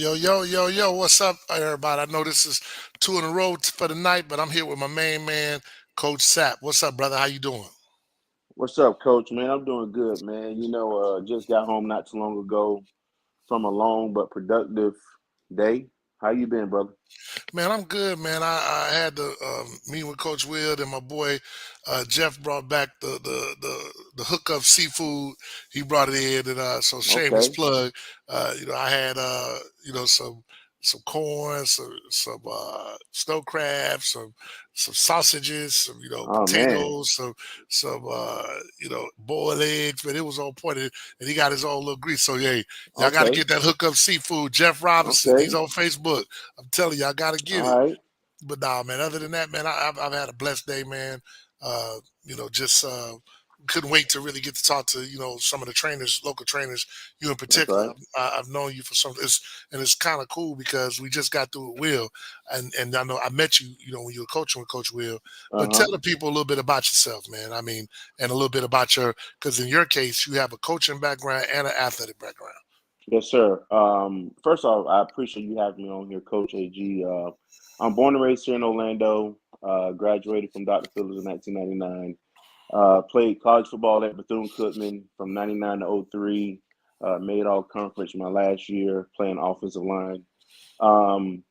Yo. What's up, everybody? I know this is two in a row for the night, but I'm here with my main man, Coach Sapp. What's up, brother? How you doing? What's up, Coach? Man, I'm doing good, man. Just got home not too long ago from a long but productive day. How you been, brother? Man, I'm good, man. I had the meeting with Coach Will and my boy Jeff brought back the hookup seafood. He brought it in, and so shameless Okay. plug. I had some corn, some snow crabs, some sausages, some Oh man. potatoes, some boiled eggs. But it was on point, and he got his own little grease. So yeah, y'all got to Okay. get that hookup seafood. Jeff Robinson, he's Okay. on Facebook. I'm telling you, I gotta get it. All right. But nah, man. Other than that, man, I've had a blessed day, man. Just couldn't wait to really get to talk to some of the trainers, local trainers. You in That's particular, right. I've known you for some. And it's kind of cool because we just got through with Will, and I know I met you, when you were coaching with Coach Will. But tell Uh-huh. the people a little bit about yourself, man. I mean, and a little bit about because in your case, you have a coaching background and an athletic background. Yes, sir. First off, I appreciate you having me on here, Coach AG. I'm born and raised here in Orlando. Graduated from Dr. Phillips in 1999. Played college football at Bethune-Cookman from 99 to '03. Made all conference my last year playing offensive line. Um,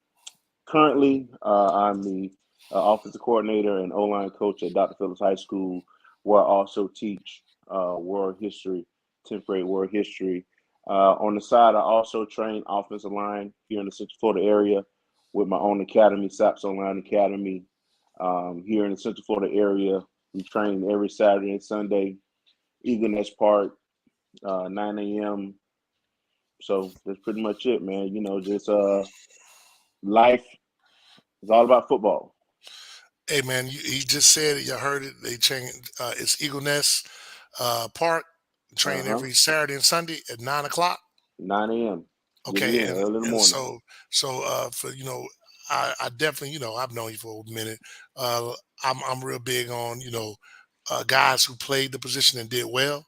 Currently, I'm the offensive coordinator and O-line coach at Dr. Phillips High School, where I also teach world history, 10th grade world history. On the side, I also train offensive line here in the Central Florida area with my own academy, SAPS Online Academy. Here in the Central Florida area, we train every Saturday and Sunday, Eagle Nest Park, 9 a.m. So that's pretty much it, man. Just life is all about football. Hey man, he just said it. You heard it. They changed. It's Eagle Nest Park. Uh Train huh. every Saturday and Sunday at 9 o'clock. 9 a.m. Get it Okay, in early in the and morning. for I definitely I've known you for a minute. Uh, I'm real big on guys who played the position and did well.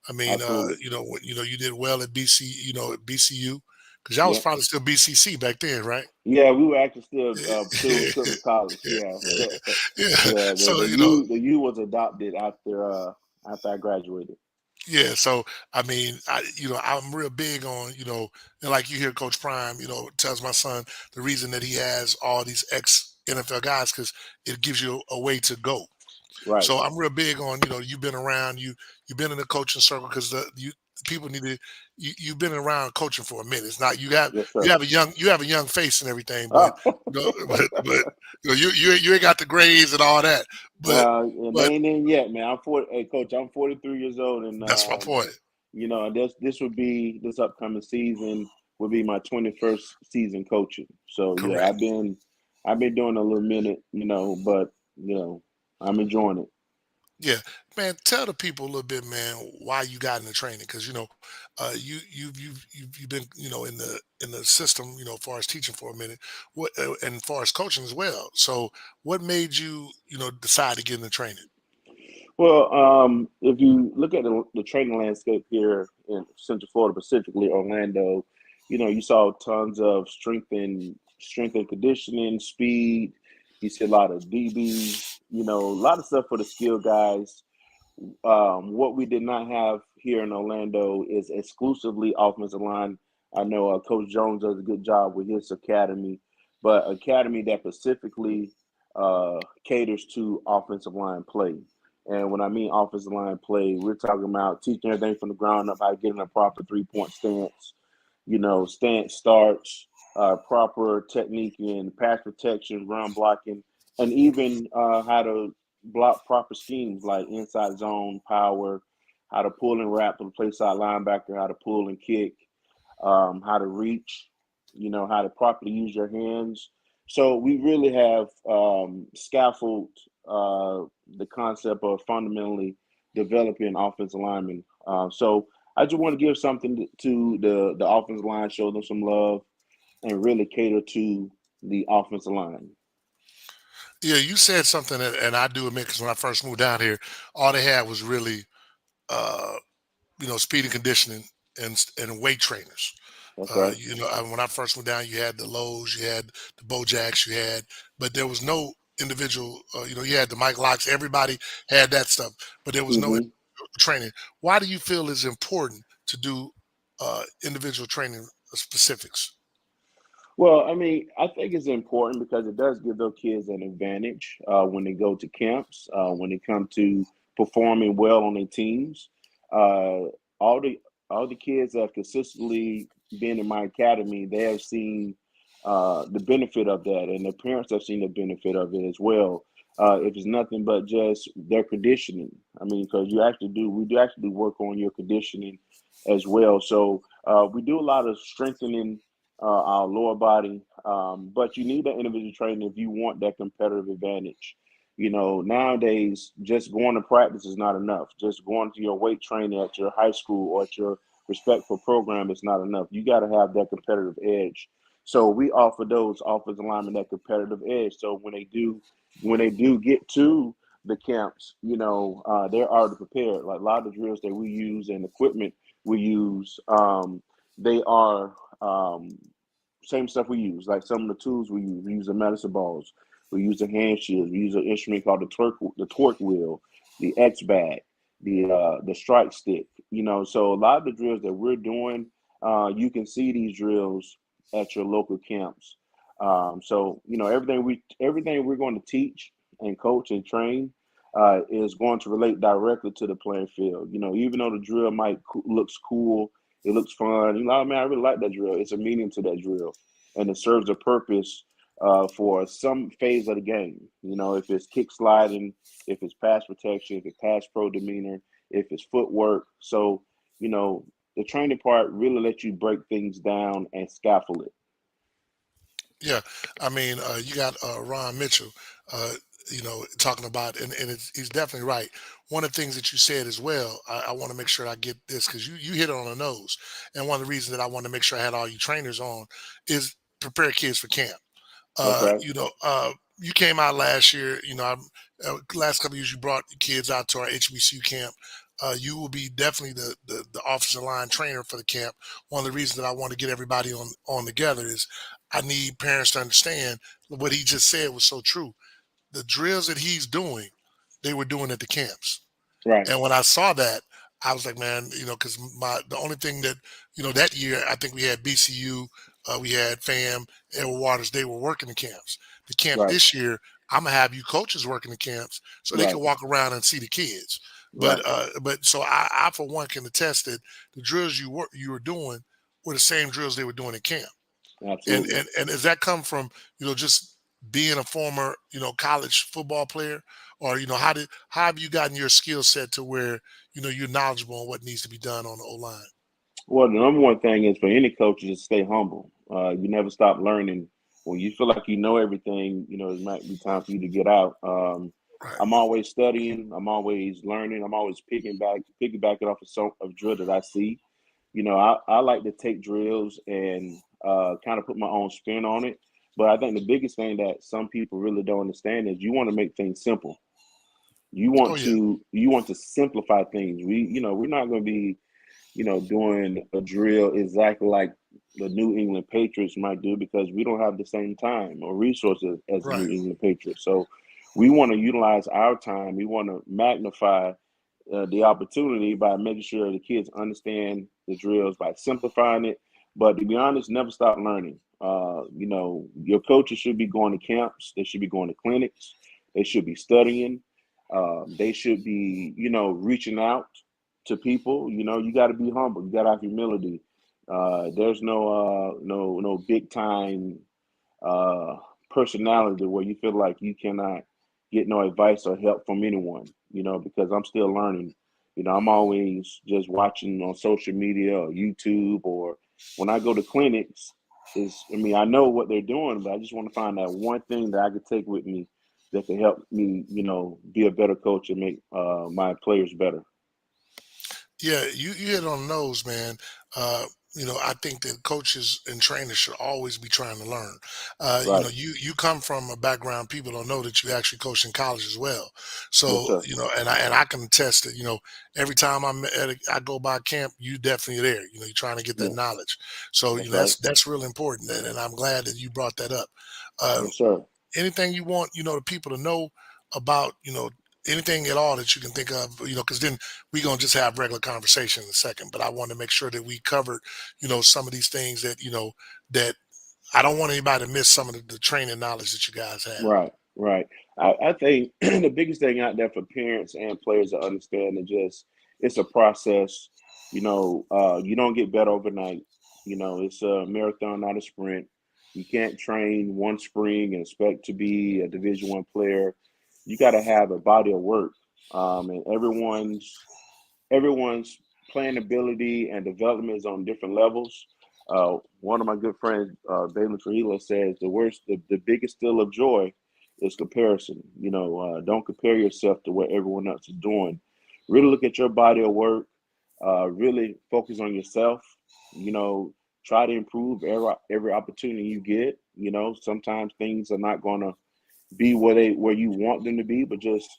I mean, Absolutely. you did well at BC, at BCU, because y'all was Yeah. probably still BCC back then, right? Yeah, we were actually still Bethune Cookman College. Yeah. Yeah. Yeah. The So the U the U was adopted after I graduated. yeah, so I mean, I'm real big on, and like you hear Coach Prime, tells my son the reason that he has all these ex NFL guys because it gives you a way to go. Right. So I'm real big on, you've been around, you've been in the coaching circle because people need to you've been around coaching for a minute. It's not Yes, you sir. have a young face and everything, but Oh. you ain't got the grades and all that. But And they but ain't in yet, man. I'm 40. Hey, coach, I'm 43 years old, and that's my point. this upcoming season will be my 21st season coaching. So yeah, Correct. I've been doing a little minute, but you know, I'm enjoying it. Yeah, man. Tell the people a little bit, man, why you got into training because you've been in the system as far as teaching for a minute, what and as far as coaching as well. So what made you decide to get into training? Well, if you look at the training landscape here in Central Florida, specifically Orlando, you saw tons of strength and conditioning, speed. You see a lot of DB, a lot of stuff for the skill guys. What we did not have here in Orlando is exclusively offensive line. I know Coach Jones does a good job with his academy, but academy that specifically caters to offensive line play. And when I mean offensive line play, we're talking about teaching everything from the ground up, how to get in a proper 3-point stance, stance starts, proper technique in pass protection, run blocking, and even how to block proper schemes like inside zone, power, how to pull and wrap to play side linebacker, how to pull and kick, how to reach, how to properly use your hands. So we really have scaffolded the concept of fundamentally developing offensive linemen. So I just want to give something to the offensive line, show them some love, and really cater to the offensive line. Yeah, you said something, and I do admit because when I first moved down here, all they had was really uh, speed and conditioning and weight trainers. Okay. When I first went down, you had the Lowe's, you had the Bojacks, but there was no individual. You had the Mike Locks. Everybody had that stuff, but there was no Hmm. training. Why do you feel it's important to do individual training specifics? Well, I mean, I think it's important because it does give those kids an advantage when they go to camps, when they come to performing well on their teams. Uh, all the all the kids that have consistently been in my academy, they have seen the benefit of that, and their parents have seen the benefit of it as well. If it's nothing but just their conditioning, I mean, because we do actually work on your conditioning as well. So we do a lot of strengthening our lower body. But you need that individual training if you want that competitive advantage. Nowadays, just going to practice is not enough. Just going to your weight training at your high school or at your respectful program is not enough. You got to have that competitive edge. So we offer those offensive linemen that competitive edge. So when they do get to the camps, they're already prepared. Like a lot of the drills that we use and equipment we use, they are same stuff we use. Like some of the tools we use the medicine balls, we use the hand shields, we use an instrument called the torque wheel, the X bag, the strike stick. So a lot of the drills that we're doing, you can see these drills at your local camps. So everything we're going to teach and coach and train is going to relate directly to the playing field. Even though the drill looks cool, it looks fun. Man, I really like that drill. It's a meaning to that drill, and it serves a purpose for some phase of the game. If it's kick sliding, if it's pass protection, if it's pass pro demeanor, if it's footwork. So, you know, the training part really lets you break things down and scaffold it. Yeah, I mean, you got Ron Mitchell, talking about, and he's definitely right. One of the things that you said as well, I want to make sure I get this because you hit it on the nose. And one of the reasons that I want to make sure I had all you trainers on is prepare kids for camp. Uh, Okay. you know, uh, you came out last year. Last couple of years you brought the kids out to our HBCU camp. You will be definitely the offensive line trainer for the camp. One of the reasons that I want to get everybody on together is I need parents to understand what he just said was so true. The drills that he's doing, they were doing at the camps. Right. And when I saw that, I was like, man, because the only thing that that year I think we had BCU, we had FAM, Edward Waters. They were working the camps. The camp Right. this year, I'm gonna have you coaches working the camps so they Right. can walk around and see the kids. But Right. so I for one can attest that the drills you were doing were the same drills they were doing in camp. And Absolutely. and and does that come from just being a former college football player, or how have you gotten your skill set to where you're knowledgeable on what needs to be done on the O line? Well, the number one thing is for any coach is to stay humble. You never stop learning. When you feel like you know everything, it might be time for you to get out. Right. I'm always studying. I'm always learning. I'm always piggybacking off of drill that I see. I like to take drills and kind of put my own spin on it. But I think the biggest thing that some people really don't understand is you want to make things simple. You Oh want yeah. to you want to simplify things. We're not going to be doing a drill exactly like the New England Patriots might do because we don't have the same time or resources as the Right. New England Patriots. So we want to utilize our time. We want to magnify the opportunity by making sure the kids understand the drills by simplifying it. But to be honest, never stop learning. Your coaches should be going to camps. They should be going to clinics. They should be studying. They should be, reaching out to people. You got to be humble. You got to have humility. There's no big time uh, personality where you feel like you cannot get no advice or help from anyone. Because I'm still learning. I'm always just watching on social media or YouTube or when I go to clinics. I know what they're doing, but I just want to find that one thing that I could take with me that can help me, be a better coach and make my players better. Yeah, you hit on the nose, man. I think that coaches and trainers should always be trying to learn. Right. You come from a background people don't know that you actually coached in college as well. Yes, So, sir. and I can attest that, every time I go by camp, you definitely are there. You're trying to get that Yeah, knowledge. So, that's right. that's real important. And I'm glad that you brought that up. Uh, Yes, sir. Anything you want, the people to know about, anything at all that you can think of, because then we're going to just have regular conversation in a second. But I want to make sure that we covered, some of these things that, that I don't want anybody to miss some of the training knowledge that you guys have. Right, right. I think the biggest thing out there for parents and players to understand is just it's a process. You don't get better overnight. It's a marathon, not a sprint. You can't train one spring and expect to be a Division 1 player. You got to have a body of work, and everyone's playing ability and development is on different levels. One of my good friends, Bailey Trujillo, says the biggest steal of joy is comparison. Don't compare yourself to what everyone else is doing. Really look at your body of work. Really focus on yourself. You know, Try to improve every opportunity you get. Sometimes things are not going to be where you want them to be, but just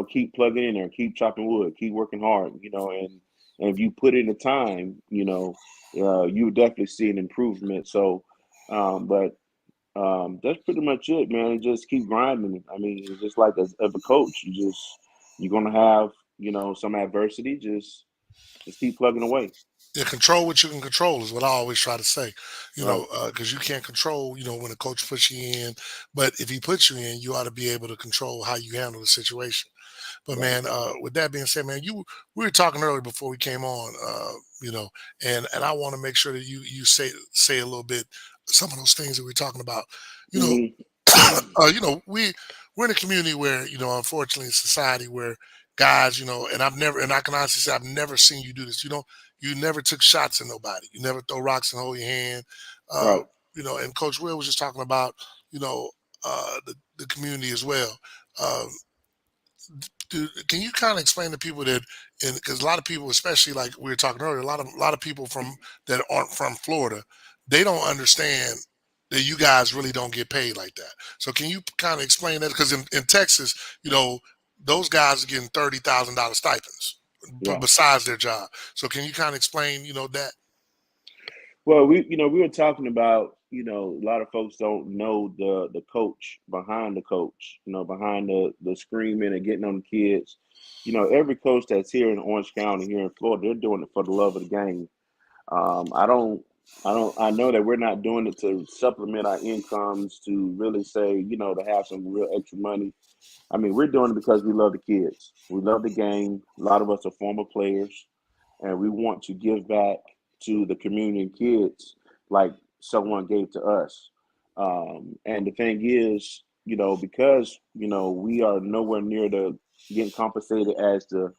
keep plugging in there, keep chopping wood, keep working hard, and if you put in the time, you would definitely see an improvement. So, but that's pretty much it, man. Just keep grinding. I mean, it's just like as a coach, you're gonna have some adversity. Just keep plugging away. Yeah, control what you can control is what I always try to say, Right, because you can't control, when a coach puts you in, but if he puts you in, you ought to be able to control how you handle the situation. But right. man, with that being said, man, we were talking earlier before we came on, and I want to make sure that you say a little bit some of those things that we're talking about. You know, Hmm. we're in a community where, unfortunately, a society where guys, and I can honestly say I've never seen you do this. You never took shots at nobody. You never throw rocks and hold your hand. Uh, Right. and Coach Will was just talking about, the community as well. Um, can you kind of explain to people that, because a lot of people, especially like we were talking earlier, a lot of people from that aren't from Florida, they don't understand that you guys really don't get paid like that. So can you kind of explain that? Because in Texas, those guys are getting $30,000 stipends, Yeah. besides their job. So can you kind of explain, that? Well, we were talking about, a lot of folks don't know the coach behind the coach, behind the screaming and getting on the kids. Every coach that's here in Orange County, here in Florida, they're doing it for the love of the game. I don't, I know that we're not doing it to supplement our incomes to really say, to have some real extra money. I mean, we're doing it because we love the kids. We love the game. A lot of us are former players, and we want to give back to the community and kids like someone gave to us. And the thing is, because we are nowhere near the getting compensated as the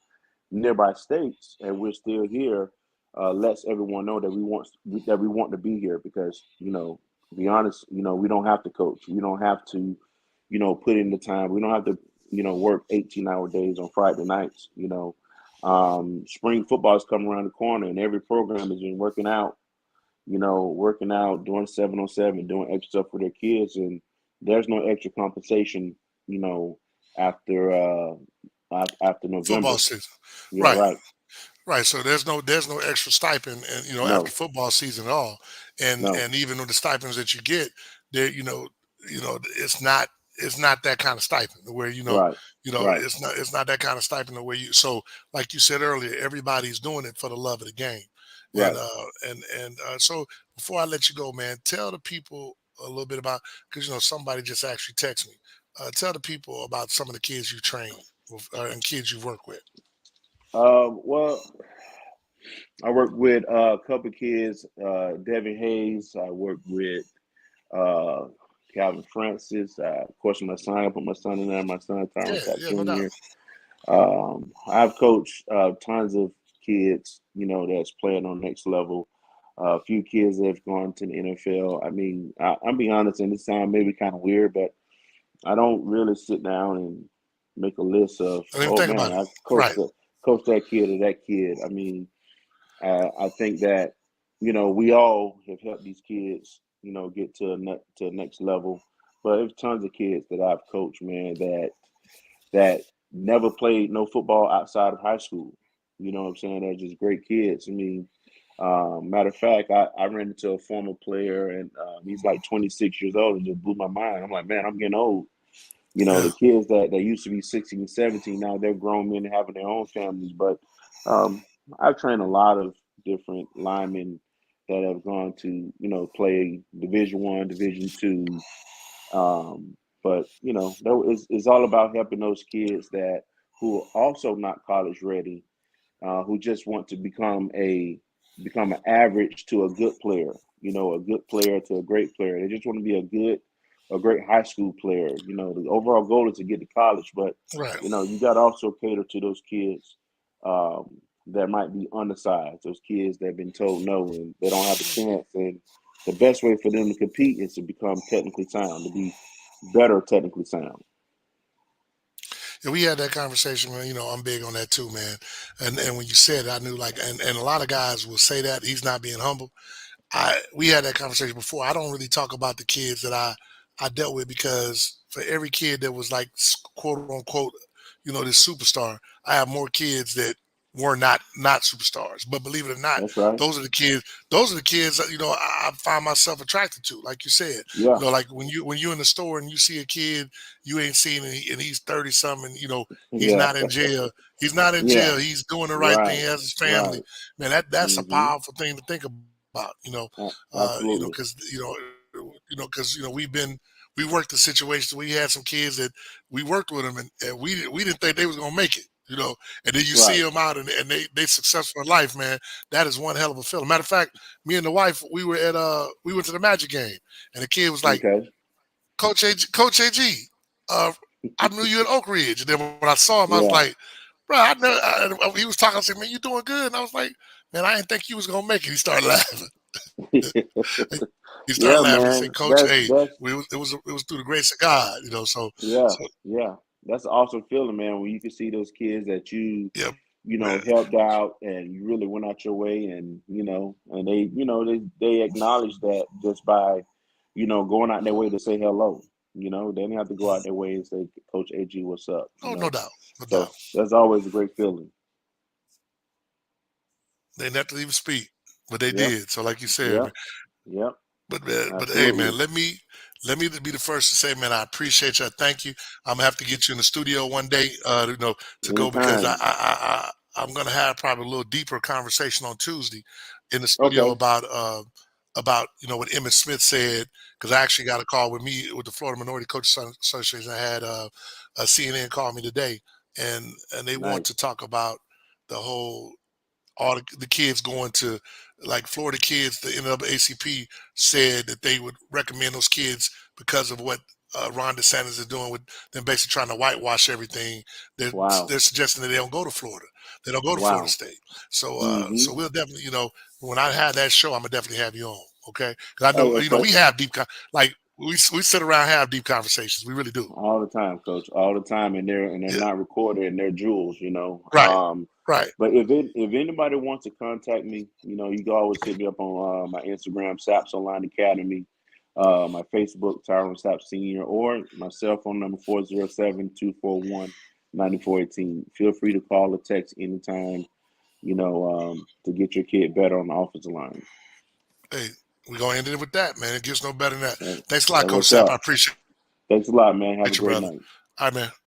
nearby states, and we're still here, lets everyone know that we want to be here because to be honest, we don't have to coach, we don't have to put in the time, we don't have to work 18-hour days on Friday nights. Spring football is coming around the corner, and every program has been working out, doing 7-on-7, doing extra stuff for their kids, and there's no extra compensation, you know, after after Football November. season, Yeah, right? right. Right. So there's no extra stipend, and after No, football season at all, no. and even with the stipends that you get, there, it's not that kind of stipend where Right, right, it's not that kind of stipend where you. So like you said earlier, everybody's doing it for the love of the game, and right. so before I let you go, man, tell the people a little bit about, because somebody just actually texted me. Tell the people about some of the kids you train with, and kids you work with. Well, I work with a couple of kids. Devin Hayes. I work with uh, Calvin Francis. Of course, my son. I put my son in there. My son, Tyron Yeah, Sapp yeah, no doubt. Jr. I've coached tons of kids, that's playing on next level. A few kids that have gone to the NFL. I mean, I'm being honest, and this sound maybe kind of weird, but I don't really sit down and make a list of, Don't even oh think man, about it. I Right. coached that kid or that kid. I mean, I think that we all have helped these kids, get to the next level. But there's tons of kids that I've coached, man, that never played no football outside of high school. You know what I'm saying? They're just great kids. I mean, matter of fact, I ran into a former player, and he's like 26 years old, and just blew my mind. I'm like, man, I'm getting old. Yeah. The kids that used to be 16 and 17, now they're grown men having their own families. But um, I've trained a lot of different linemen that have gone to, play Division 1, Division 2. But it's all about helping those kids that who are also not college ready, who just want to become an average to a good player, a good player to a great player. They just want to be a great high school player. The overall goal is to get to college, but Right. you got to also cater to those kids that might be undersized, those kids that have been told no and they don't have a chance. And the best way for them to compete is to become technically sound, to be better technically sound. Yeah, we had that conversation, man. I'm big on that too, man. And when you said it, I knew like, and a lot of guys will say that he's not being humble. We had that conversation before. I don't really talk about the kids that I dealt with because for every kid that was like quote unquote, this superstar, I have more kids that were not superstars. But believe it or not, That's right. those are the kids. Those are the kids that I find myself attracted to. Like you said, Yeah. like when you're in the store and you see a kid you ain't seen and he's 30 something. He's Yeah. not in jail. He's not in Yeah. jail. He's doing the right thing. Right. He has his family. Right. Man, that's a Hmm. powerful thing to think about. Absolutely. Because we worked the situations. We had some kids that we worked with them, and we didn't think they was gonna make it. And then you see Right. them out, and they successful in life, man. That is one hell of a feeling. Matter of fact, me and the wife, we went to the Magic game, and the kid was like, Okay. Coach AG, I knew you at Oak Ridge, and then when I saw him, I was Yeah. like, bro, I know. He was talking. I said, man, you doing good? And I was like, man, I didn't think you was gonna make it. He started laughing. He started Yeah, laughing. He said, man. "Coach, That's hey, that's it was through the grace of God, So, yeah, so yeah. That's an awesome feeling, man, when you can see those kids that yeah, man. helped out and you really went out your way, and and they acknowledge that just by, going out their way to say hello. They didn't have to go out their way and say, Coach AG, what's up. Oh, no doubt, no So doubt. that's always a great feeling. They didn't have to even speak, but they Yep, did. So, like you said, yep, yep, but hey, man, absolutely. let me be the first to say, man, I appreciate you. I thank you. I'm gonna have to get you in the studio one day, to go because Anytime. I'm gonna have probably a little deeper conversation on Tuesday in the studio Okay, about what Emmett Smith said because I actually got a call with the Florida Minority Coaches Association. I had a CNN call me today, and they want to nice. talk about the whole all the kids going to like Florida kids. The NAACP said that they would recommend those kids because of what Ron DeSantis is doing with them, basically trying to whitewash everything. They're Wow, they're suggesting that they don't go to Florida. They don't go to Florida wow. State. So Hmm. we'll definitely, when I have that show, I'm gonna definitely have you on. Okay, because I Oh know yeah, we have like we sit around and have deep conversations. We really do. all the time, coach, all the time, and they're Yeah. not recorded and they're jewels. Right. Right. But if anybody wants to contact me, you can always hit me up on my Instagram, Saps Online Academy, my Facebook, Tyrone Saps Senior, or my cell phone number 407-241-9418. Feel free to call or text anytime, to get your kid better on the offensive line. Hey, we're gonna end it with that, man. It gets no better than that. That, Thanks a lot, that Coach works Sapp. I out. appreciate Thanks a lot, man. Have a you, great brother. night. All right, man.